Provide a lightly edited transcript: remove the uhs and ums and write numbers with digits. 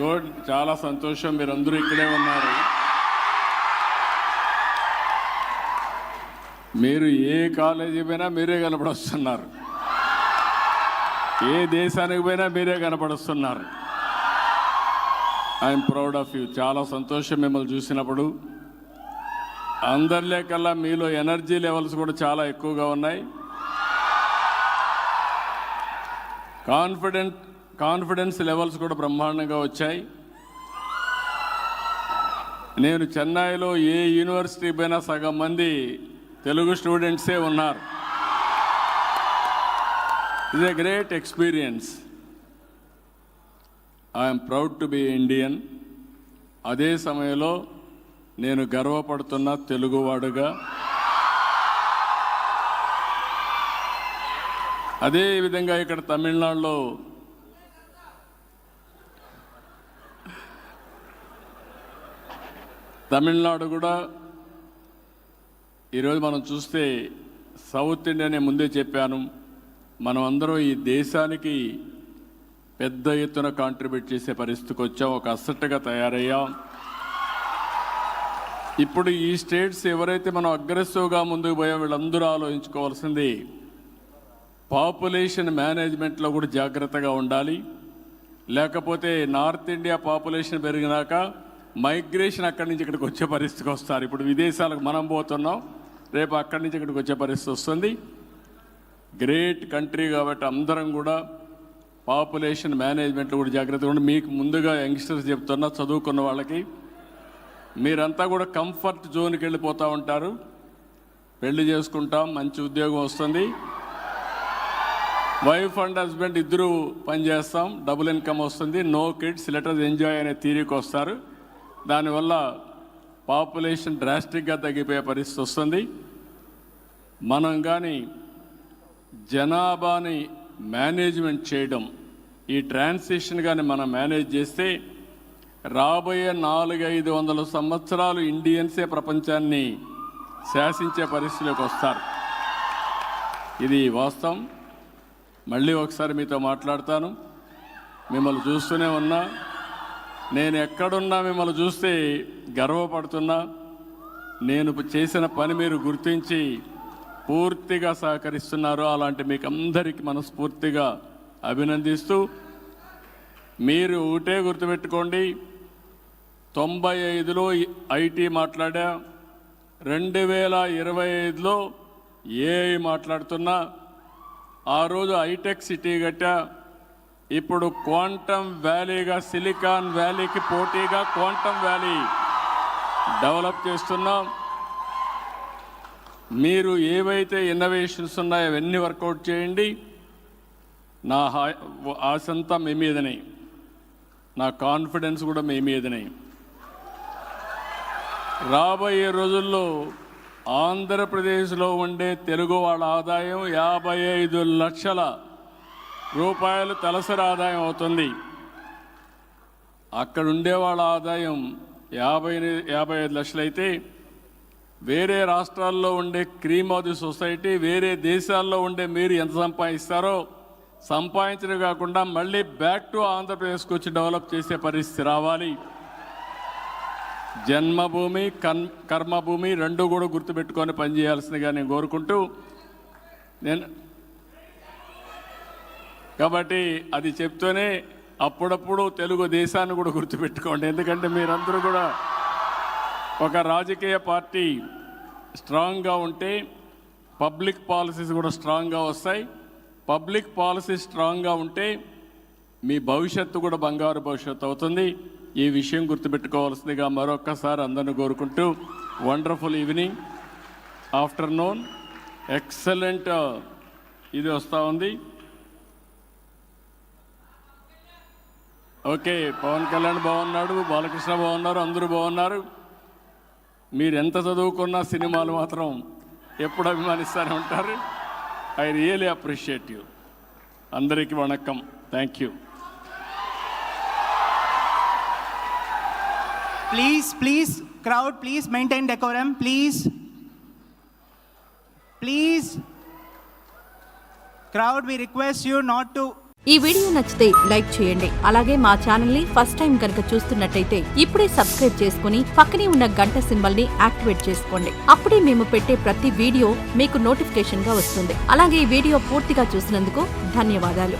Good, చాలా సంతోషం. మీరందరూ ఇక్కడే ఉన్నారు. మీరు ఏ కాలేజీ పోయినా మీరే కనపడొస్తున్నారు, ఏ దేశానికి పోయినా మీరే కనపడుస్తున్నారు. I'm proud of you. చాలా సంతోషం మిమ్మల్ని చూసినప్పుడు. అందరిలే కల్లా మీలో ఎనర్జీ లెవెల్స్ కూడా చాలా ఎక్కువగా ఉన్నాయి. కాన్ఫిడెన్స్ లెవెల్స్ కూడా బ్రహ్మాండంగా వచ్చాయి. నేను చెన్నైలో ఏ యూనివర్సిటీ పోయినా సగం మంది తెలుగు స్టూడెంట్సే ఉన్నారు. It's a great experience. I'm proud to be Indian. అదే సమయంలో నేను గర్వపడుతున్న తెలుగువాడుగా. అదే విధంగా ఇక్కడ తమిళనాడులో కూడా ఈరోజు మనం చూస్తే సౌత్ ఇండియానే ముందే చెప్పాను, మనం అందరం ఈ దేశానికి పెద్ద ఎత్తున కాంట్రిబ్యూట్ చేసే పరిస్థితికి వచ్చాం, ఒక అసెట్గా తయారయ్యాం. ఇప్పుడు ఈ స్టేట్స్ ఎవరైతే మనం అగ్రెసివ్గా ముందుకు పోయాం వీళ్ళందరూ ఆలోచించుకోవాల్సింది పాపులేషన్ మేనేజ్మెంట్లో కూడా జాగ్రత్తగా ఉండాలి. లేకపోతే నార్త్ ఇండియా పాపులేషన్ పెరిగినాక మైగ్రేషన్ అక్కడి నుంచి ఇక్కడికి వచ్చే పరిస్థితికి వస్తారు. ఇప్పుడు విదేశాలకు మనం పోతున్నాం, రేపు అక్కడి నుంచి ఇక్కడికి వచ్చే పరిస్థితి వస్తుంది. గ్రేట్ కంట్రీ కాబట్టి అందరం కూడా పాపులేషన్ మేనేజ్మెంట్లో కూడా జాగ్రత్తగా ఉండి, మీకు ముందుగా యంగ్స్టర్స్ చెప్తున్నా, చదువుకున్న వాళ్ళకి మీరంతా కూడా కంఫర్ట్ జోన్కి వెళ్ళిపోతూ ఉంటారు. పెళ్లి చేసుకుంటాం, మంచి ఉద్యోగం వస్తుంది, వైఫ్ అండ్ హస్బెండ్ ఇద్దరు పనిచేస్తాం, డబుల్ ఇన్కమ్ వస్తుంది, no kids let us enjoy అనే థీరీకి వస్తారు. దానివల్ల పాపులేషన్ డ్రాస్టిక్గా తగ్గిపోయే పరిస్థితి వస్తుంది. మనం కానీ జనాభాని మేనేజ్మెంట్ చేయడం, ఈ ట్రాన్సిషన్ కానీ మనం మేనేజ్ చేస్తే రాబోయే 400-500 సంవత్సరాలు ఇండియన్సే ప్రపంచాన్ని శాసించే పరిస్థితిలోకి వస్తారు. ఇది వాస్తవం. మళ్ళీ ఒకసారి మీతో మాట్లాడతాను. మిమ్మల్ని చూస్తూనే ఉన్నా, నేను ఎక్కడున్నా మిమ్మల్ని చూస్తే గర్వపడుతున్నా. నేను చేసిన పని మీరు గుర్తించి పూర్తిగా సహకరిస్తున్నారు. అలాంటి మీకు అందరికీ మనస్ఫూర్తిగా అభినందిస్తూ, మీరు ఒకటే గుర్తుపెట్టుకోండి, 95లో ఐటీ మాట్లాడా, 2025లో ఏఐ మాట్లాడుతున్నా, ఆ రోజు హైటెక్ సిటీ కట్టా, ఇప్పుడు క్వాంటమ్ వ్యాలీగా సిలికాన్ వ్యాలీకి పోటీగా క్వాంటమ్ వ్యాలీ డెవలప్ చేస్తున్నాం. మీరు ఏవైతే ఇన్నోవేషన్స్ ఉన్నాయో అవన్నీ వర్కౌట్ చేయండి. నా ఆశంతా మీ మీదనే, నా కాన్ఫిడెన్స్ కూడా మీ మీదనే. రాబోయే రోజుల్లో ఆంధ్రప్రదేశ్లో ఉండే తెలుగు వాళ్ళ ఆదాయం 55 లక్షల రూపాయలు తలసరి ఆదాయం అవుతుంది. అక్కడ ఉండే వాళ్ళ ఆదాయం 55 లక్షలు అయితే, వేరే రాష్ట్రాల్లో ఉండే క్రీమ్ ఆఫ్ ది సొసైటీ, వేరే దేశాల్లో ఉండే మీరు ఎంత సంపాదిస్తారో సంపాదించడం కాకుండా మళ్ళీ బ్యాక్ టు ఆంధ్రప్రదేశ్కి వచ్చి డెవలప్ చేసే పరిస్థితి రావాలి. జన్మభూమి కర్మభూమి రెండు కూడా గుర్తుపెట్టుకొని పనిచేయాల్సిందిగా నేను కోరుకుంటూ, కాబట్టి అది చెప్తూనే అప్పుడప్పుడు తెలుగు దేశాన్ని కూడా గుర్తుపెట్టుకోండి. ఎందుకంటే మీరందరూ కూడా ఒక రాజకీయ పార్టీ స్ట్రాంగ్గా ఉంటే పబ్లిక్ పాలసీస్ కూడా స్ట్రాంగ్గా వస్తాయి. పబ్లిక్ పాలసీ స్ట్రాంగ్గా ఉంటే మీ భవిష్యత్తు కూడా బంగారు భవిష్యత్తు అవుతుంది. ఈ విషయం గుర్తుపెట్టుకోవాల్సిందిగా మరొక్కసారి అందరిని కోరుకుంటూ, వండర్ఫుల్ ఈవినింగ్, ఆఫ్టర్నూన్, ఎక్సలెంట్ ఇది వస్తూ ఉంది. ఓకే, పవన్ కళ్యాణ్ బాగున్నాడు, బాలకృష్ణ బాగున్నారు, అందరూ బాగున్నారు. మీరు ఎంత చదువుకున్నా సినిమాలు మాత్రం ఎప్పుడు అభిమానిస్తూనే ఉంటారు. I really appreciate you. అందరికీ వణక్కం. Thank you. Please, crowd, please maintain decorum, please. Crowd, we request you not to ఈ వీడియో నచ్చితే లైక్ చేయండి. అలాగే మా ఛానల్ ని ఫస్ట్ టైం కనుక చూస్తున్నట్టయితే ఇప్పుడే సబ్స్క్రైబ్ చేసుకుని పక్కనే ఉన్న గంట సింబల్ ని యాక్టివేట్ చేసుకోండి. అప్పుడే మేము పెట్టే ప్రతి వీడియో మీకు నోటిఫికేషన్ గా వస్తుంది. అలాగే ఈ వీడియో పూర్తిగా చూసినందుకు ధన్యవాదాలు.